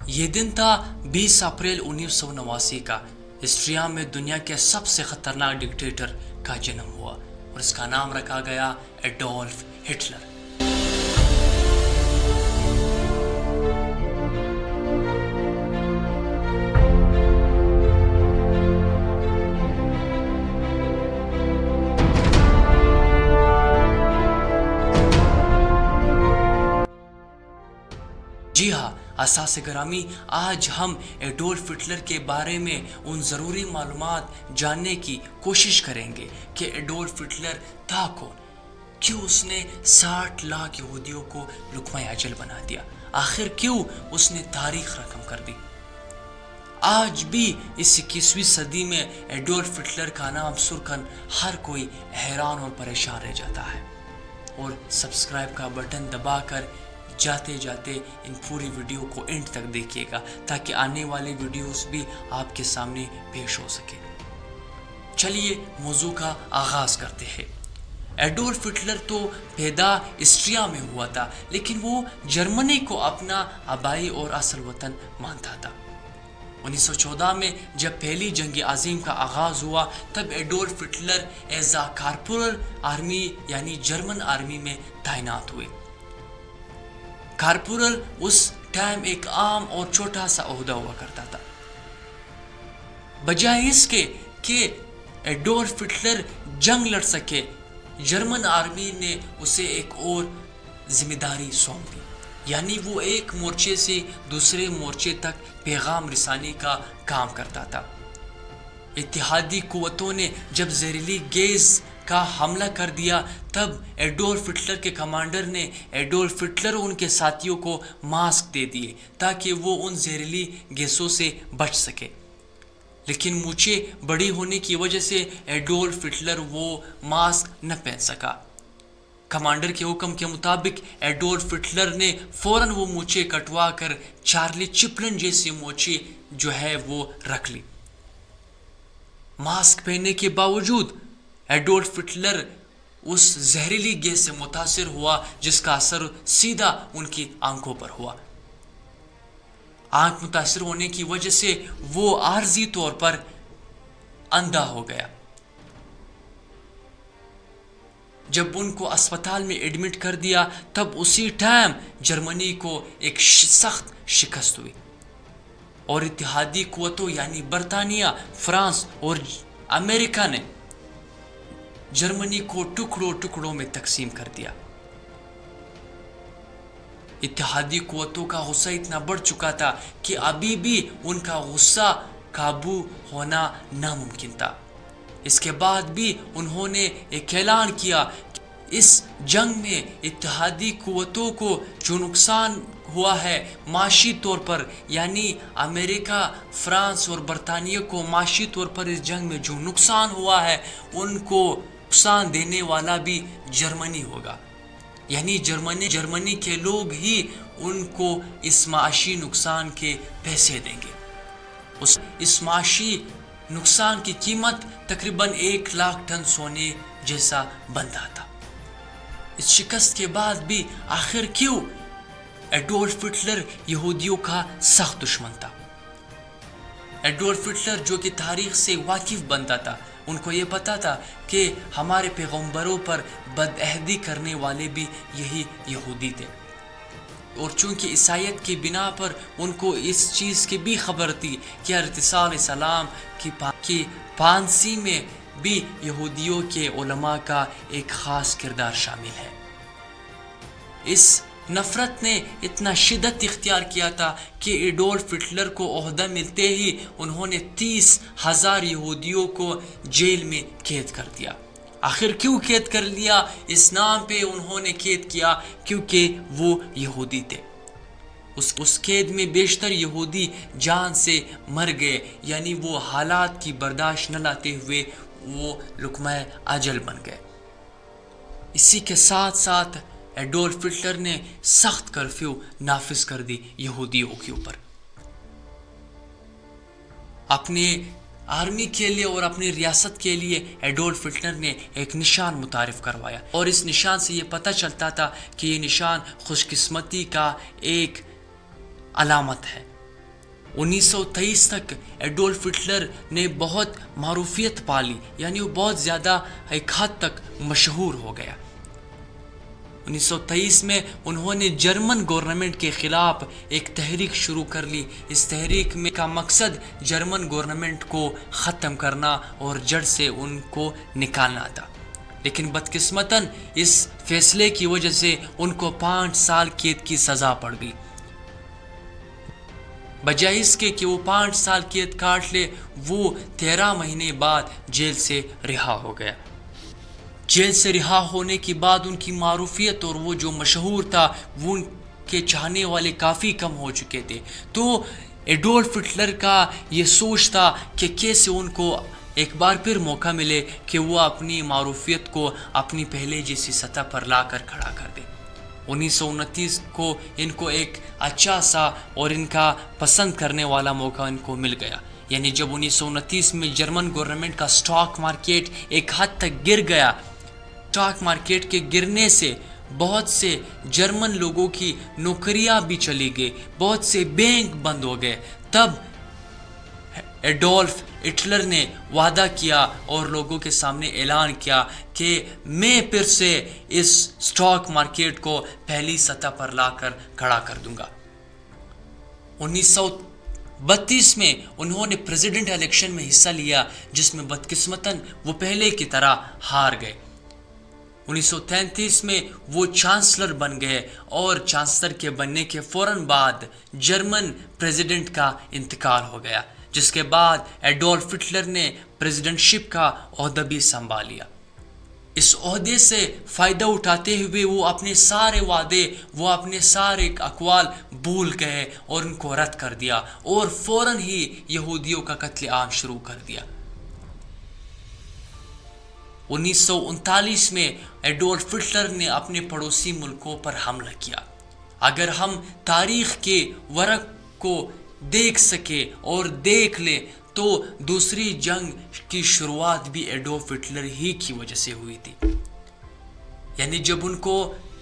ये दिन था 20 अप्रैल 1989 का। हिस्ट्रिया में दुनिया के सबसे खतरनाक डिक्टेटर का जन्म हुआ और इसका नाम रखा गया एडोल्फ हिटलर। जी हाँ असासे ग्रामी, आज हम एडोल्फ हिटलर के बारे में उन ज़रूरी मालूमात जानने की कोशिश करेंगे कि एडोल्फ हिटलर था कौन, क्यों उसने 60 लाख यहूदियों को लुक़मा अजल बना दिया, आखिर क्यों उसने तारीख रकम कर दी। आज भी इस 21वीं सदी में एडोल्फ हिटलर का नाम सुनकर हर कोई हैरान और परेशान रह जाता है। और सब्सक्राइब का बटन दबाकर जाते जाते इन पूरी वीडियो को एंड तक देखिएगा ताकि आने वाले वीडियोस भी आपके सामने पेश हो सके। चलिए मौजू का आगाज करते हैं। एडोल्फ हिटलर तो पैदा ऑस्ट्रिया में हुआ था, लेकिन वो जर्मनी को अपना आबाई और असल वतन मानता था। 1914 में जब पहली जंग अजीम का आगाज हुआ तब Adolf Hitler as a corporal army यानी जर्मन आर्मी में तैनात हुए। कॉर्पोरल उस टाइम एक आम और छोटा सा ओहदा हुआ करता था। बजाय इसके कि एडोल्फ हिटलर जंग लड़ सके, जर्मन आर्मी ने उसे एक और जिम्मेदारी सौंप दी, यानी वो एक मोर्चे से दूसरे मोर्चे तक पैगाम रिसानी का काम करता था। इत्तेहादी कुव्वतों ने जब जहरीली गैस का हमला कर दिया तब एडोल्फ हिटलर के कमांडर ने एडोल्फ हिटलर और उनके साथियों को मास्क दे दिए ताकि वो उन जहरीली गैसों से बच सके, लेकिन मूंछें बड़ी होने की वजह से एडोल्फ हिटलर वो मास्क न पहन सका। कमांडर के हुक्म के मुताबिक एडोल्फ हिटलर ने फौरन वो मूंछें कटवा कर चार्ली चिपलिन जैसी मूंछें जो है वो रख ली। मास्क पहनने के बावजूद एडोल्फ हिटलर उस जहरीली गैस से मुतासिर हुआ जिसका असर सीधा उनकी आंखों पर हुआ। आंख मुतासिर होने की वजह से वो आर्जी तौर पर अंधा हो गया। जब उनको अस्पताल में एडमिट कर दिया तब उसी टाइम जर्मनी को एक सख्त शिकस्त हुई और इत्तेहादी कुव्वतों यानी बरतानिया, फ्रांस और अमेरिका ने जर्मनी को टुकड़ों टुकड़ों में तकसीम कर दिया। इत्तेहादी कुव्वतों का गुस्सा इतना बढ़ चुका था कि अभी भी उनका गुस्सा काबू होना नामुमकिन था। इसके बाद भी उन्होंने एक ऐलान किया कि इस जंग में इत्तेहादी कुव्वतों को जो नुकसान हुआ है माशी तौर पर, यानी अमेरिका, फ्रांस और बरतानिया को माशी तौर पर इस जंग में जो नुकसान हुआ है उनको नुकसान देने वाला भी जर्मनी होगा, यानी जर्मनी के लोग ही उनको इस माशी नुकसान के पैसे देंगे। इस माशी नुकसान की कीमत तकरीबन 1 लाख टन सोने जैसा बनता था। इस शिकस्त के बाद भी आखिर क्यों एडोल्फ हिटलर यहूदियों का सख्त दुश्मन था। एडोल्फ हिटलर जो कि तारीख से वाकिफ बनता था, उनको ये पता था कि हमारे पैगंबरों पर बदअहदी करने वाले भी यही यहूदी थे, और चूंकि ईसाईयत की बिना पर उनको इस चीज़ की भी खबर थी कि इसा अलैहिस्सलाम की फांसी में भी यहूदियों के उलमा का एक ख़ास किरदार शामिल है। इस नफ़रत ने इतना शिद्दत इख्तियार किया था कि एडोल्फ हिटलर को ओहदा मिलते ही उन्होंने 30,000 यहूदियों को जेल में कैद कर दिया। आखिर क्यों कैद कर लिया? इस नाम पे उन्होंने कैद किया क्योंकि वो यहूदी थे। उस कैद में बेशतर यहूदी जान से मर गए, यानी वो हालात की बर्दाश्त न लाते हुए वो लुक़मा अजल बन गए। इसी के साथ साथ एडोल्फ हिटलर ने सख्त कर्फ्यू नाफिज कर दी यहूदियों के ऊपर। अपने आर्मी के लिए और अपनी रियासत के लिए एडोल्फ हिटलर ने एक निशान मुतारिफ करवाया, और इस निशान से ये पता चलता था कि ये निशान खुशकिस्मती का एक अलामत है। 1923 تک ایڈولف ہٹلر نے بہت معروفیت پالی، یعنی وہ بہت زیادہ ایک حد تک مشہور ہو گیا۔ 1923 میں انہوں نے جرمن گورنمنٹ کے خلاف ایک تحریک شروع کر لی۔ اس تحریک میں کا مقصد جرمن گورنمنٹ کو ختم کرنا اور جڑ سے ان کو نکالنا تھا، لیکن بدقسمتاً اس فیصلے کی وجہ سے ان کو 5 سال قید کی سزا پڑ گئی۔ بجائے اس کے کہ وہ 5 سال قید کاٹ لے، وہ 13 مہینے بعد جیل سے رہا ہو گیا۔ جیل سے رہا ہونے کے بعد ان کی معروفیت اور وہ جو مشہور تھا، وہ ان کے چاہنے والے کافی کم ہو چکے تھے۔ تو ایڈولف ہٹلر کا یہ سوچ تھا کہ کیسے ان کو ایک بار پھر موقع ملے کہ وہ اپنی معروفیت کو اپنی پہلے جیسی سطح پر لا کر کھڑا کر دے۔ 1929 کو ان کو ایک اچھا سا اور ان کا پسند کرنے والا موقع ان کو مل گیا، یعنی جب 1929 میں جرمن گورنمنٹ کا سٹاک مارکیٹ ایک حد تک گر گیا۔ سٹاک مارکیٹ کے گرنے سے بہت سے جرمن لوگوں کی نوکریاں بھی چلی گئی، بہت سے بینک بند ہو گئے۔ تب ایڈولف ہٹلر نے وعدہ کیا اور لوگوں کے سامنے اعلان کیا کہ میں پھر سے اس سٹاک مارکیٹ کو پہلی سطح پر لا کر کھڑا کر دوں گا۔ 1932 میں انہوں نے پریزیڈنٹ الیکشن میں حصہ لیا، جس میں بدقسمتاً وہ پہلے کی طرح ہار گئے۔ 1933 میں وہ چانسلر بن گئے اور چانسلر کے بننے کے فوراً بعد جرمن پریزیڈنٹ کا انتقال ہو گیا، جس کے بعد ایڈولف ہٹلر نے پریزیڈنٹ شپ کا عہدہ بھی سنبھال لیا۔ اس عہدے سے فائدہ اٹھاتے ہوئے وہ اپنے سارے وعدے، وہ اپنے سارے اقوال بھول گئے اور ان کو رد کر دیا اور فوراً ہی یہودیوں کا قتل عام شروع کر دیا۔ 1939 میں ایڈولف ہٹلر نے اپنے پڑوسی ملکوں پر حملہ کیا۔ اگر ہم تاریخ کے ورق کو دیکھ سکے اور دیکھ لیں تو دوسری جنگ کی شروعات بھی ایڈولف ہٹلر ہی کی وجہ سے ہوئی تھی، یعنی جب ان کو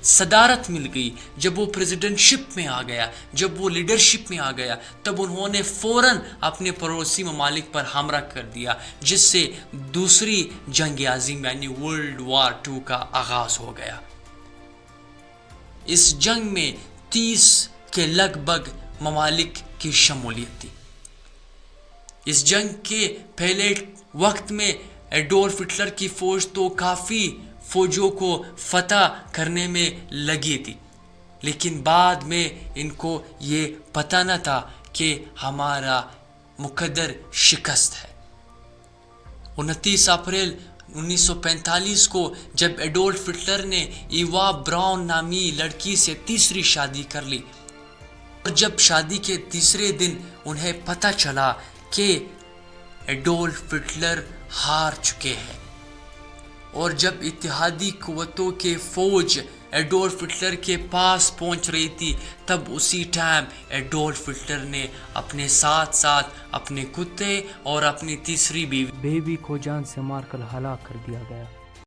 صدارت مل گئی، جب وہ پریزیڈنٹ شپ میں آ گیا، جب وہ لیڈرشپ میں آ گیا، تب انہوں نے فوراً اپنے پڑوسی ممالک پر حملہ کر دیا، جس سے دوسری جنگ عظیم یعنی ورلڈ وار 2 کا آغاز ہو گیا۔ اس جنگ میں 30 کے لگ بھگ ممالک کی شمولیت تھی۔ اس جنگ کے پہلے وقت میں ایڈولف ہٹلر کی فوج تو کافی فوجوں کو فتح کرنے میں لگی تھی، لیکن بعد میں ان کو یہ پتہ نہ تھا کہ ہمارا مقدر شکست ہے۔ 29 اپریل 1945 کو جب ایڈولف ہٹلر نے ایوا براؤن نامی لڑکی سے تیسری شادی کر لی، اور جب شادی کے تیسرے دن انہیں پتہ چلا کہ ایڈولف ہٹلر ہار چکے ہیں، اور جب اتحادی قوتوں کے فوج ایڈولف ہٹلر کے پاس پہنچ رہی تھی، تب اسی ٹائم ایڈولف ہٹلر نے اپنے ساتھ ساتھ اپنے کتے اور اپنی تیسری بیوی کو جان سے مار کر ہلاک کر دیا گیا۔